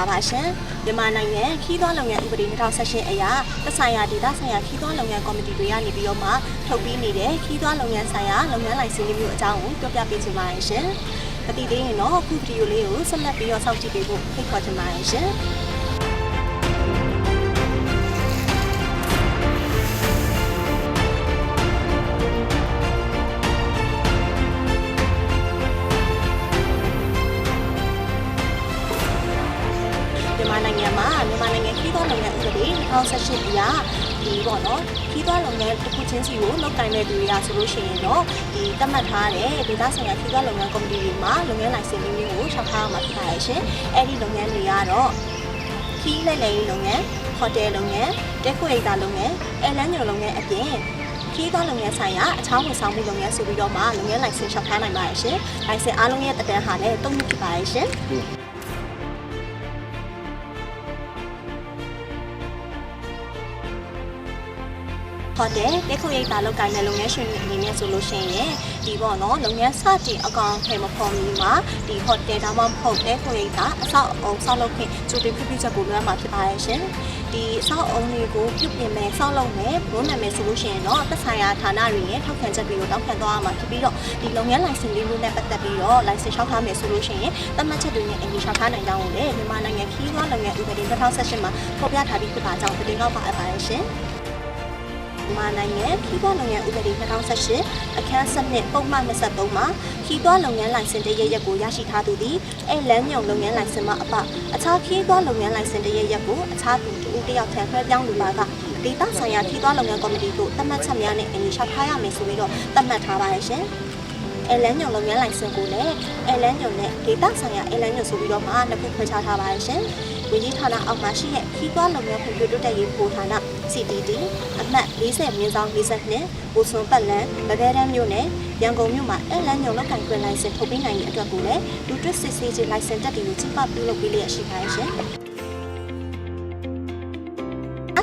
ပါရှင်မြန်မာနိုင်ငံခီးသွွားလုပ်ငန်းဥပဒေ2018အရသက်ဆိုင်ရာဒေသဆိုင်ရာခီးသွွားလုပ်ငန်းကော်မတီတွေကနေပြီးတော့မှထုတ်ပြီးနေတဲ့ခီးသွွားလုပ်ငန်းဆိုင်ရာလုပ်ငန်းလိုင်စင်မျိုးအကြောင်းကိုပြောပြပေးချင်ပါတယ်ရှင်မသိသေးရင်တော့အခုဗီဒီယိုလေးကိုဆက်လက်ပြီးတော့စောင့်ကြည့်ပေးဖို့ဖိတ်ခေါ်ချင်ပါတယ်ရှင်မြန်မာနိုင်ငံခီးသွွားလုပ်ငန်းဥပဒေ2018အရဒီပေါ့နော်ခီးသွွားလုပ်ငန်းတစ်ခုချင်းစီကိုလုပ်ကိုင်တဲ့သူတွေကဆိုလို့ရှိရင်တော့ဒီသတ်မှတ်ထားတဲ့ဒေသဆိုင်ရာခီးသွွားလုပ်ငန်းကော်မတီတွေမှာလုပ်ငန်းလိုင်စင်မျိုးကိုရှောက်ထားရမှာဖြစ်ပါတယ်ရှင်အဲ့ဒီလုပ်ငန်းတွေကတော့ခီးလက်လည်လုပ်ငန်းဟိုတယ်လုပ်ငန်းတက်ခွေတာလုပ်ငန်းအဲလန်းညိုလုပ်ငန်းအပြင်ခီးသွွားလုပ်ငန်းဆိုင်ရာအခြားဝန်ဆောင်မှုလုပ်ငန်းဆိုပြီးတော့မှလုပ်ငန်းလိုင်စင်ရှောက်ထားနိုင်ပါတယ်ရှင်လိုင်စင်အားလုံးရဲ့တက်တန်းဟာလည်း3နှစ်ဖြစ်ပါတယ်ရှင်ဟုတ်တယ်တက်ခုရိတ်တာလောက်ကိုင်းတဲ့လုပ်ငန်းရှင်တွေအနေနဲ့ဆိုလို့ရှိရင်ဒီပေါ့နော်လုပ်ငန်းစတင်အကောင်ထဲမဖော်မီမှာဒီဟိုတယ်ဒါမှမဟုတ်တက်ခုရိတ်တာအဆောက်အုံဆောက်လုပ်ခင်ကြိုတင်ပြုချက်ကိုလွှမ်းမှာဖြစ်ပါရဲ့ရှင်ဒီအဆောက်အုံတွေကိုပြုပြင်မယ်ဆောက်လုပ်မယ်ဘုံနာမယ်ဆိုလို့ရှိရင်တော့သက်ဆိုင်ရာဌာနတွေရဲ့ထောက်ခံချက်တွေကိုတောင်းခံသွားရမှာဖြစ်ပြီးတော့ဒီလုပ်ငန်းလိုင်စင်လေးမျိုးနဲ့ပတ်သက်ပြီးတော့လိုင်စင်လျှောက်ထားမယ်ဆိုလို့ရှိရင်သတ်မှတ်ချက်တွေနဲ့အညီလျှောက်ထားနိုင်ကြအောင်လေမြန်မာနိုင်ငံခီးသွွားလုပ်ငန်းဥပဒေ2018မှာဖော်ပြထားပြီးဖြစ်ပါကြောင်းတင်ကောက်ပါအပ်ပါရဲ့ရှင်မြန်မာနိုင်ငံခီးသွွားလုပ်ငန်းဥပဒေ2018အခန်း7ပုံမှန်23မှာခီးသွွားလုပ်ငန်းလိုင်စင်တရရက်ကိုရရှိထားသူသည်အဲလမ်းညွန်လုပ်ငန်းလိုင်စင်မှအပအခြားခီးသွွားလုပ်ငန်းလိုင်စင်တရရက်ကိုအခြားသူတယောက်ထံလွှဲပြောင်းလိုပါကဒေသဆိုင်ရာခီးသွွားလုပ်ငန်းကော်မတီကိုသတ်မှတ်ချက်များနဲ့အညီလျှောက်ထားရမယ်ဆိုပြီးတော့သတ်မှတ်ထားပါရဲ့ရှင်အဲလန်းညုံလုပ်ငန်းလိုင်စင်ကိုလည်းအဲလန်းညုံနဲ့ဒေတာဆိုင်ရာအဲလန်းညုံဆိုပြီးတော့မှနှစ်ခုခွဲခြားထားပါရရှင်။ဝန်ကြီးဌာနအောက်မှာရှိတဲ့ခီးသွွားလုပ်ငန်းဖွံ့ဖြိုးတိုးတက်ရေးဗဟိုဌာန CTD အမှတ်40/42ဘူဆွန်ပတ်လန်ဗဘဲရန်မြို့နယ်ရန်ကုန်မြို့မှာအဲလန်းညုံလုပ်ကိုင်ခွင့်လိုင်စင်ထုတ်ပေးနိုင်တဲ့အတွက်ကိုလည်းဒူတွစ်စစ်ဆေးခြင်းလိုင်စင်တက်တွေကိုချိပပြုလုပ်ပေးလျက်ရှိပါရရှင်။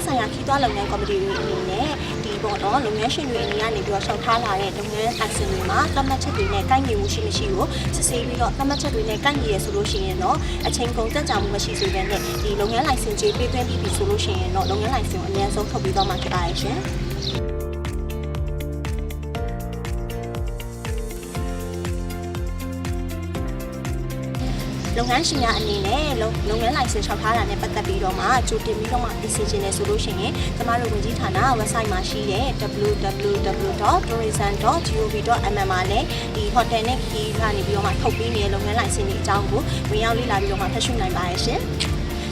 ဆိုင်ရာခီးသွွားလုပ်ငန်းကော်မတီတွေအနေနဲ့ဒီပေါ့နော်လုပ်ငန်းရှင်တွေအနေနဲ့ပြီးတော့ရှောက်ထားလာတဲ့လုပ်ငန်းအဆင့်တွေမှာသတ်မှတ်ချက်တွေနဲ့ကိုက်ညီမှုရှိမရှိကိုစစ်ဆေးပြီးတော့သတ်မှတ်ချက်တွေနဲ့ကိုက်ညီရဆိုလို့ရှိရင်တော့အချိန်ကုန်တက်ကြမှုမရှိစေဘဲနဲ့ဒီလုပ်ငန်းလိုင်စင်ကြေးပေးသွင်းပြီးပြီဆိုလို့ရှိရင်တော့လုပ်ငန်းလိုင်စင်ကိုအများဆုံးထုတ်ပြီးတော့မှဖြစ်ပါရဲ့ရှင်လုပ်ငန်းရှင်များအနေနဲ့လုပ်ငန်းလိုင်စင်လျှောက်ထားတာနဲ့ပတ်သက်ပြီးတော့မှကြိုတင်ပြီးတော့မှသိစေချင်တယ်ဆိုလို့ရှိရင်ကျမတို့ဝန်ကြီးဌာန website မှာရှိတဲ့ www.tourism.gov.mm မှာလည်းဒီ hotel နဲ့ခီးကနေပြီးတော့မှထုတ်ပေးနေတဲ့လုပ်ငန်းလိုင်စင်တွေအကြောင်းကိုဝင်ရောက်လေ့လာပြီးတော့မှဖတ်ရှုနိုင်ပါရဲ့ရှင်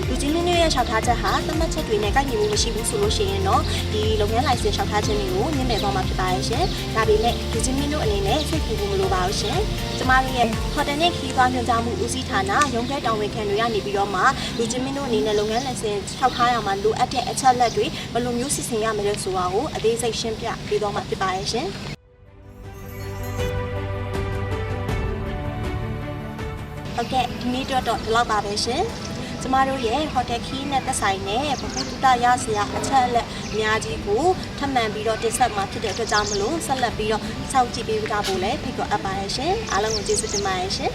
လူကြီးမင်းတို့ရဲ့လျှောက်ထားချက်ဟာသတ်မှတ်ချက်တွေနဲ့ကိုက်ညီမှုမရှိဘူးဆိုလို့ရှိရင်တော့ဒီလုပ်ငန်းလိုင်စင်လျှောက်ထားခြင်းတွေကိုညှိနှိုင်းသွားမှာဖြစ်ပါရဲ့ရှင်။ဒါပေမဲ့လူကြီးမင်းတို့အနေနဲ့စိတ်ပူဖို့မလိုပါဘူးရှင်။ကျမတို့ရဲ့ဟိုတယ်နဲ့ခီးသွွားညွှန်ကြားမှုဦးစီးဌာနရုံးခွဲတာဝန်ခံတွေကနေပြီးတော့မှလူကြီးမင်းတို့အနေနဲ့လုပ်ငန်းလိုင်စင်လျှောက်ထားရမှာလိုအပ်တဲ့အချက်လက်တွေဘယ်လိုမျိုးစီစဉ်ရမလဲဆိုတာကိုအသေးစိတ်ရှင်းပြပေးသွားမှာဖြစ်ပါရဲ့ရှင်။ဟုတ်ကဲ့ဒီနေ့တော့ဒီလောက်ပါပဲရှင်။ကျမတို့ရဲ့ဟိုတယ်ခီးနဲ့သက်ဆိုင်တဲ့ဗဟုသုတရစရာအချက်အလက်အများကြီးကိုထပ်မံပြီးတော့တင်ဆက်မှာဖြစ်တဲ့အတွက်ကြောင့်မလို့ဆက်လက်ပြီးတော့စောင့်ကြည့်ပေးကြဖို့လည်းဖိတ်ခေါ်အပ်ပါတယ်ရှင်အားလုံးကိုကျေးဇူးတင်ပါတယ်ရှင်